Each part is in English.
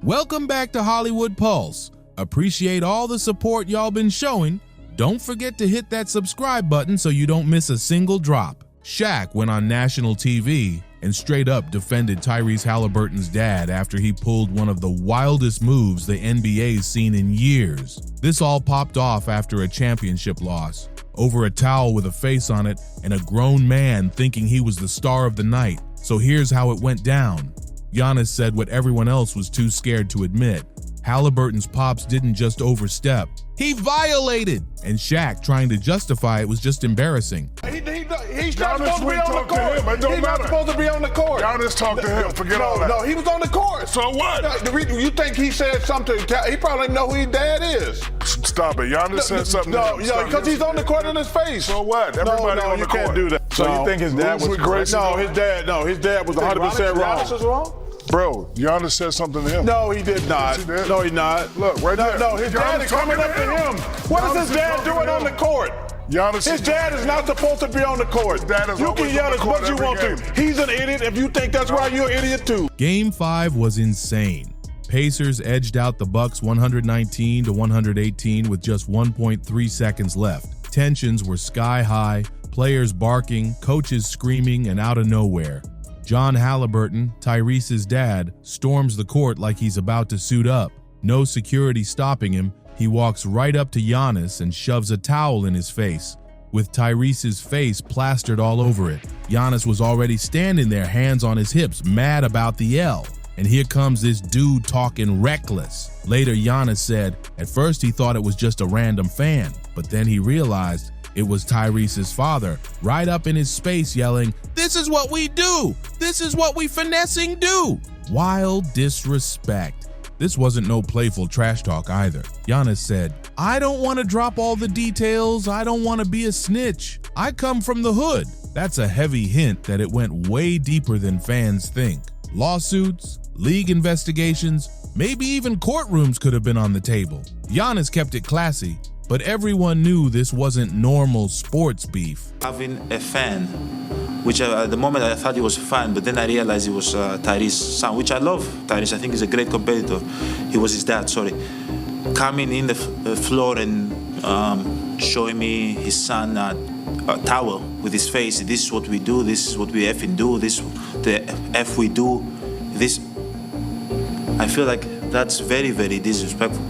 Welcome back to Hollywood Pulse. Appreciate all the support y'all been showing. Don't forget to hit that subscribe button so you don't miss a single drop. Shaq went on national TV and straight up defended Tyrese Haliburton's dad after he pulled one of the wildest moves the NBA's seen in years. This all popped off after a championship loss, over a towel with a face on it and a grown man thinking he was the star of the night. So here's how it went down. Giannis said what everyone else was too scared to admit. Haliburton's pops didn't just overstep, he violated! And Shaq, trying to justify it, was just embarrassing. He's not supposed to be on the court. He's not supposed to be on the court. Giannis talked to him, forget all that. No, he was on the court. So what? You think he said something, he probably know who his dad is. Stop it, Giannis said something to him. No, because he's on the court in his face. So what? Everybody on the court. You can't do that. So you think his dad was correct? No, his dad was 100% wrong. Giannis is wrong? Bro, Giannis said something to him. No, he did not. Yes, he did. No, he not. Look, right there. No, his dad is coming up to him. What is his dad doing on the court? His dad is not supposed to be on the court. You can yell as much as you want to. He's an idiot. If you think that's right, you're an idiot too. Game 5 was insane. Pacers edged out the Bucks 119-118 with just 1.3 seconds left. Tensions were sky high, players barking, coaches screaming, and out of nowhere, John Haliburton, Tyrese's dad, storms the court like he's about to suit up. No security stopping him, he walks right up to Giannis and shoves a towel in his face, with Tyrese's face plastered all over it. Giannis was already standing there, hands on his hips, mad about the L. And here comes this dude talking reckless. Later, Giannis said, at first he thought it was just a random fan, but then he realized it was Tyrese's father, right up in his space yelling, "This is what we do! This is what we finessing do!" Wild disrespect. This wasn't no playful trash talk either. Giannis said, "I don't want to drop all the details, I don't want to be a snitch. I come from the hood." That's a heavy hint that it went way deeper than fans think. Lawsuits, league investigations, maybe even courtrooms could have been on the table. Giannis kept it classy, but everyone knew this wasn't normal sports beef. Having a fan, which at the moment I thought he was a fan, but then I realized he was Tyrese's son, which I love. Tyrese, I think, is a great competitor. He was his dad, sorry. Coming in the floor and showing me his son a towel with his face. This is what we do, this is what we effing do, this the F we do. This, I feel like that's very, very disrespectful.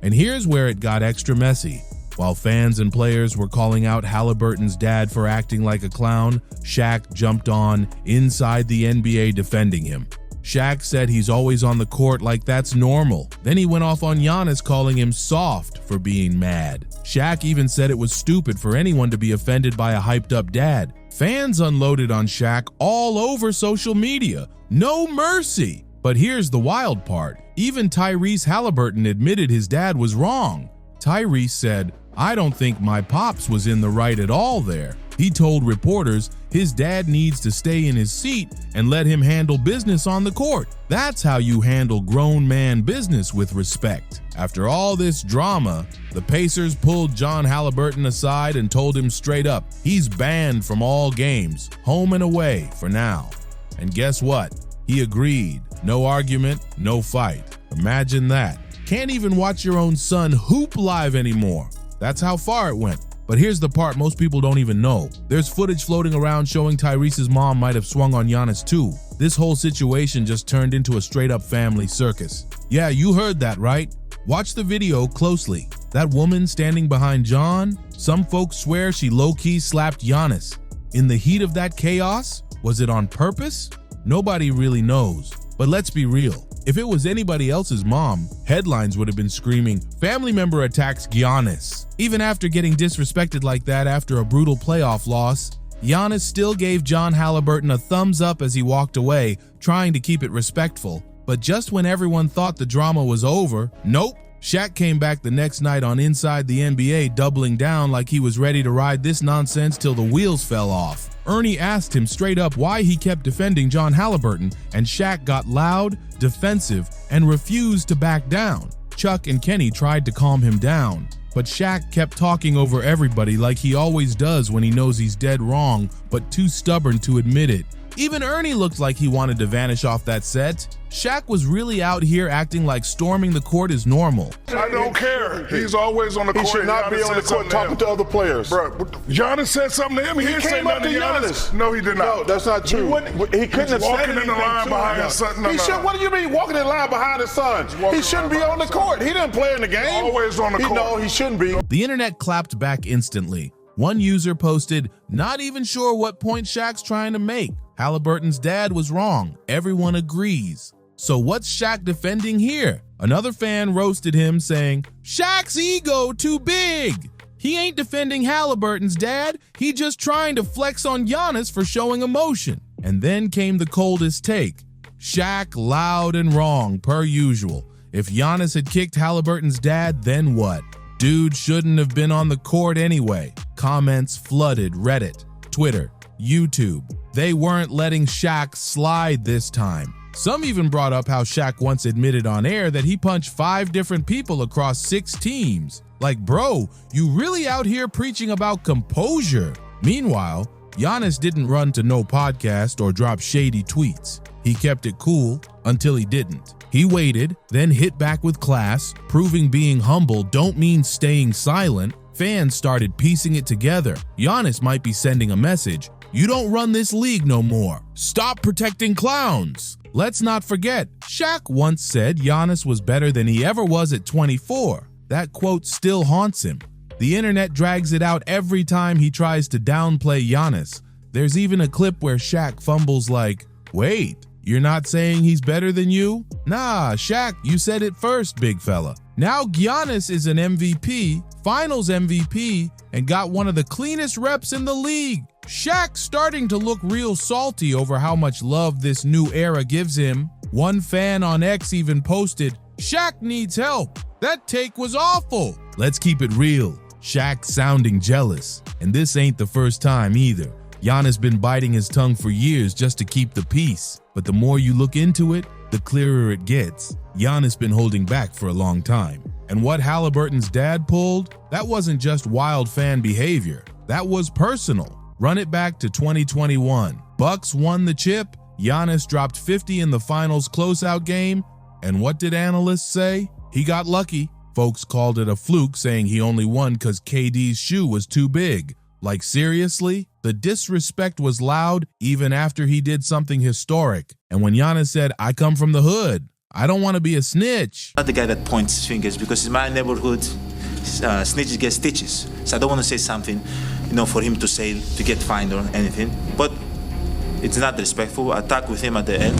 And here's where it got extra messy. While fans and players were calling out Haliburton's dad for acting like a clown, Shaq jumped on inside the NBA defending him. Shaq said he's always on the court like that's normal. Then he went off on Giannis, calling him soft for being mad. Shaq even said it was stupid for anyone to be offended by a hyped up dad. Fans unloaded on Shaq all over social media. No mercy. But here's the wild part. Even Tyrese Haliburton admitted his dad was wrong. Tyrese said, "I don't think my pops was in the right at all there." He told reporters his dad needs to stay in his seat and let him handle business on the court. That's how you handle grown man business with respect. After all this drama, the Pacers pulled John Haliburton aside and told him straight up, he's banned from all games, home and away for now. And guess what? He agreed. No argument, no fight. Imagine that. Can't even watch your own son hoop live anymore. That's how far it went. But here's the part most people don't even know. There's footage floating around showing Tyrese's mom might have swung on Giannis too. This whole situation just turned into a straight up family circus. Yeah, you heard that right. Watch the video closely. That woman standing behind John, some folks swear she low-key slapped Giannis. In the heat of that chaos, was it on purpose? Nobody really knows. But let's be real. If it was anybody else's mom, headlines would have been screaming, "Family member attacks Giannis." Even after getting disrespected like that after a brutal playoff loss, Giannis still gave John Haliburton a thumbs up as he walked away, trying to keep it respectful. But just when everyone thought the drama was over, nope. Shaq came back the next night on Inside the NBA, doubling down like he was ready to ride this nonsense till the wheels fell off. Ernie asked him straight up why he kept defending John Haliburton, and Shaq got loud, defensive, and refused to back down. Chuck and Kenny tried to calm him down, but Shaq kept talking over everybody like he always does when he knows he's dead wrong, but too stubborn to admit it. Even Ernie looked like he wanted to vanish off that set. Shaq was really out here acting like storming the court is normal. I don't care. He's always on the court. He should not be on the court talking to other players. Bro, Giannis said something to him. He didn't say came up nothing to to Giannis. No, he did not. No, that's not true. He couldn't have walking said in the anything line to behind him. his son. No, He should. What do you mean walking in the line behind his son? He shouldn't be on the court. He didn't play in the game. Always on the court. No, he shouldn't be. The internet clapped back instantly. One user posted, "Not even sure what point Shaq's trying to make. Haliburton's dad was wrong. Everyone agrees." So what's Shaq defending here? Another fan roasted him, saying, "Shaq's ego too big. He ain't defending Haliburton's dad. He just trying to flex on Giannis for showing emotion." And then came the coldest take. Shaq loud and wrong, per usual. If Giannis had kicked Haliburton's dad, then what? Dude shouldn't have been on the court anyway. Comments flooded Reddit, Twitter, YouTube. They weren't letting Shaq slide this time. Some even brought up how Shaq once admitted on air that he punched 5 different people across 6 teams. Like, bro, you really out here preaching about composure. Meanwhile, Giannis didn't run to no podcast or drop shady tweets. He kept it cool until he didn't. He waited, then hit back with class, proving being humble don't mean staying silent. Fans started piecing it together. Giannis might be sending a message. You don't run this league no more. Stop protecting clowns. Let's not forget, Shaq once said Giannis was better than he ever was at 24. That quote still haunts him. The internet drags it out every time he tries to downplay Giannis. There's even a clip where Shaq fumbles like, "Wait, you're not saying he's better than you? Nah, Shaq, you said it first, big fella." Now Giannis is an MVP, finals MVP, and got one of the cleanest reps in the league. Shaq's starting to look real salty over how much love this new era gives him. One fan on X even posted, "Shaq needs help. That take was awful." Let's keep it real. Shaq's sounding jealous. And this ain't the first time either. Giannis been biting his tongue for years just to keep the peace. But the more you look into it, the clearer it gets. Giannis been holding back for a long time. And what Haliburton's dad pulled, that wasn't just wild fan behavior. That was personal. Run it back to 2021. Bucks won the chip. Giannis dropped 50 in the finals closeout game. And what did analysts say? He got lucky. Folks called it a fluke, saying he only won because KD's shoe was too big. Like, seriously? The disrespect was loud even after he did something historic. And when Giannis said, "I come from the hood. I don't want to be a snitch." Not the guy that points fingers, because in my neighborhood, snitches get stitches. So I don't want to say something, for him to say, to get fined or anything. But it's not respectful. I talked with him at the end.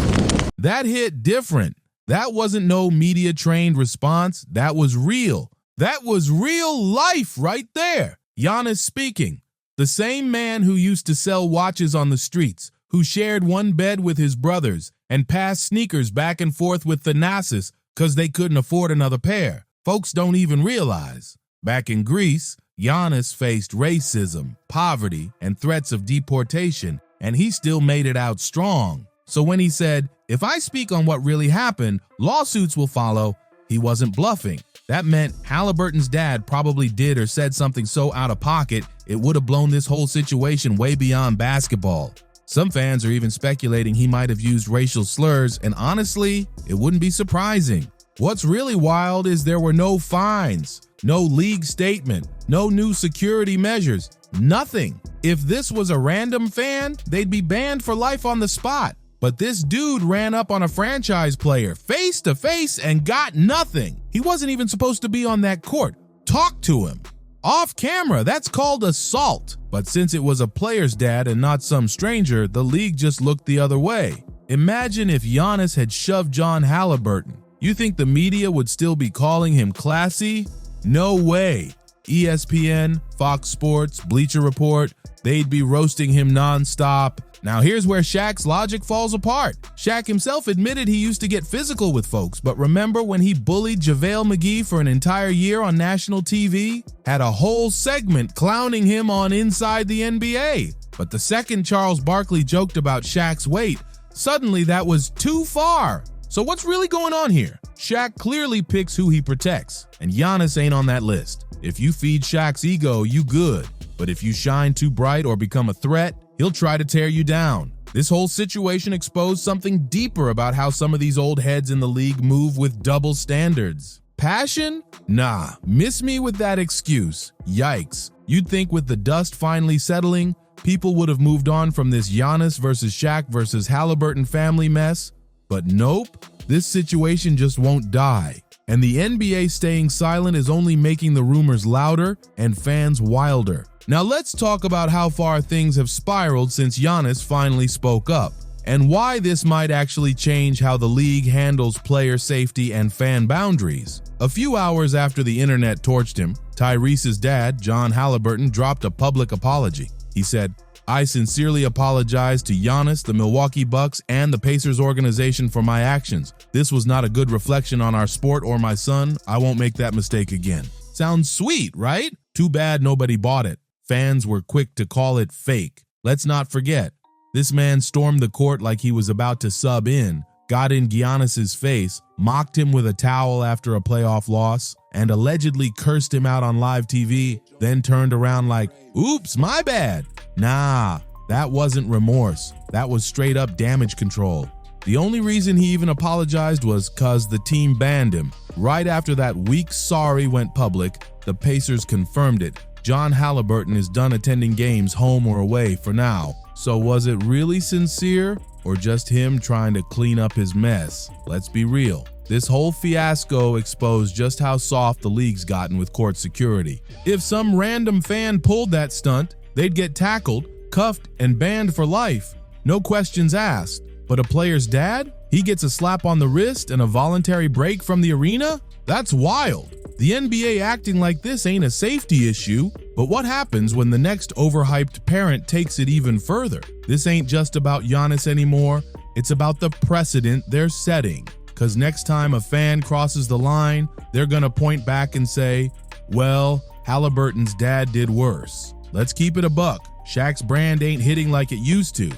That hit different. That wasn't no media-trained response. That was real. That was real life right there. Giannis speaking. The same man who used to sell watches on the streets, who shared one bed with his brothers and passed sneakers back and forth with Thanasis because they couldn't afford another pair. Folks don't even realize. Back in Greece, Giannis faced racism, poverty, and threats of deportation, and he still made it out strong. So when he said, "If I speak on what really happened, lawsuits will follow," he wasn't bluffing. That meant Haliburton's dad probably did or said something so out of pocket, it would have blown this whole situation way beyond basketball. Some fans are even speculating he might have used racial slurs, and honestly, it wouldn't be surprising. What's really wild is there were no fines, no league statement, no new security measures, nothing. If this was a random fan, they'd be banned for life on the spot. But this dude ran up on a franchise player face to face and got nothing. He wasn't even supposed to be on that court. Talk to him. Off camera, that's called assault. But since it was a player's dad and not some stranger, the league just looked the other way. Imagine if Giannis had shoved John Haliburton. You think the media would still be calling him classy? No way. ESPN, Fox Sports, Bleacher Report, they'd be roasting him nonstop. Now here's where Shaq's logic falls apart. Shaq himself admitted he used to get physical with folks, but remember when he bullied JaVale McGee for an entire year on national TV? Had a whole segment clowning him on Inside the NBA. But the second Charles Barkley joked about Shaq's weight, suddenly that was too far. So what's really going on here? Shaq clearly picks who he protects, and Giannis ain't on that list. If you feed Shaq's ego, you good. But if you shine too bright or become a threat, he'll try to tear you down. This whole situation exposed something deeper about how some of these old heads in the league move with double standards. Passion? Nah, miss me with that excuse. Yikes. You'd think with the dust finally settling, people would have moved on from this Giannis versus Shaq versus Haliburton family mess. But nope, this situation just won't die. And the NBA staying silent is only making the rumors louder and fans wilder. Now let's talk about how far things have spiraled since Giannis finally spoke up, and why this might actually change how the league handles player safety and fan boundaries. A few hours after the internet torched him, Tyrese's dad, John Haliburton, dropped a public apology. He said, "I sincerely apologize to Giannis, the Milwaukee Bucks, and the Pacers organization for my actions. This was not a good reflection on our sport or my son. I won't make that mistake again." Sounds sweet, right? Too bad nobody bought it. Fans were quick to call it fake. Let's not forget, this man stormed the court like he was about to sub in, got in Giannis's face, mocked him with a towel after a playoff loss, and allegedly cursed him out on live TV, then turned around like, "Oops, my bad." Nah, that wasn't remorse. That was straight up damage control. The only reason he even apologized was cause the team banned him. Right after that weak sorry went public, the Pacers confirmed it. John Haliburton is done attending games home or away for now. So was it really sincere or just him trying to clean up his mess? Let's be real. This whole fiasco exposed just how soft the league's gotten with court security. If some random fan pulled that stunt, they'd get tackled, cuffed, and banned for life. No questions asked. But a player's dad? He gets a slap on the wrist and a voluntary break from the arena? That's wild. The NBA acting like this ain't a safety issue, but what happens when the next overhyped parent takes it even further? This ain't just about Giannis anymore, it's about the precedent they're setting. Cause next time a fan crosses the line, they're gonna point back and say, well, Haliburton's dad did worse. Let's keep it a buck. Shaq's brand ain't hitting like it used to.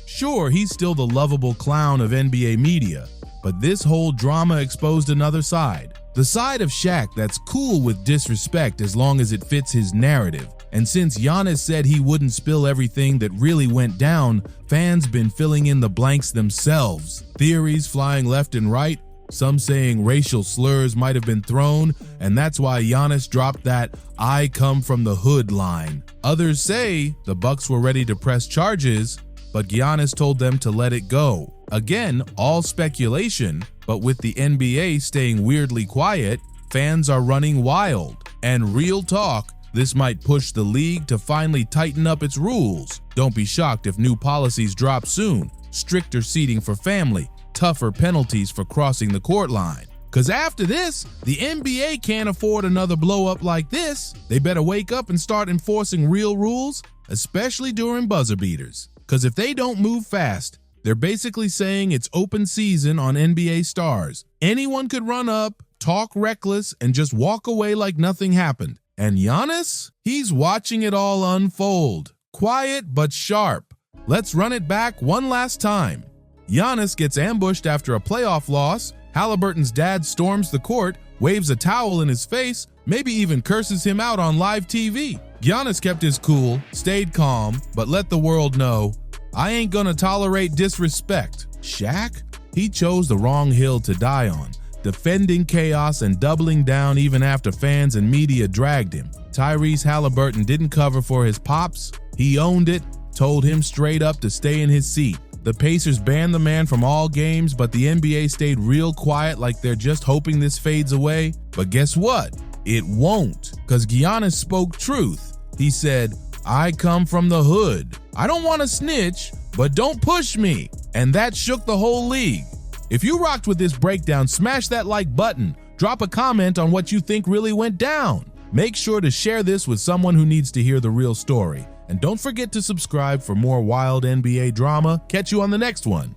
Sure, he's still the lovable clown of NBA media, but this whole drama exposed another side. The side of Shaq that's cool with disrespect as long as it fits his narrative. And since Giannis said he wouldn't spill everything that really went down, fans been filling in the blanks themselves. Theories flying left and right, some saying racial slurs might have been thrown, and that's why Giannis dropped that "I come from the hood" line. Others say the Bucks were ready to press charges, but Giannis told them to let it go. Again, all speculation, but with the NBA staying weirdly quiet, fans are running wild. And real talk, this might push the league to finally tighten up its rules. Don't be shocked if new policies drop soon. Stricter seating for family, tougher penalties for crossing the court line. Cause after this, the NBA can't afford another blow up like this. They better wake up and start enforcing real rules, especially during buzzer beaters. Cause if they don't move fast, they're basically saying it's open season on NBA stars. Anyone could run up, talk reckless, and just walk away like nothing happened. And Giannis? He's watching it all unfold. Quiet but sharp. Let's run it back one last time. Giannis gets ambushed after a playoff loss. Haliburton's dad storms the court, waves a towel in his face, maybe even curses him out on live TV. Giannis kept his cool, stayed calm, but let the world know, I ain't gonna tolerate disrespect. Shaq? He chose the wrong hill to die on, defending chaos and doubling down even after fans and media dragged him. Tyrese Haliburton didn't cover for his pops. He owned it, told him straight up to stay in his seat. The Pacers banned the man from all games, but the NBA stayed real quiet like they're just hoping this fades away. But guess what? It won't, because Giannis spoke truth. He said, I come from the hood. I don't want to snitch, but don't push me. And that shook the whole league. If you rocked with this breakdown, smash that like button. Drop a comment on what you think really went down. Make sure to share this with someone who needs to hear the real story. And don't forget to subscribe for more wild NBA drama. Catch you on the next one.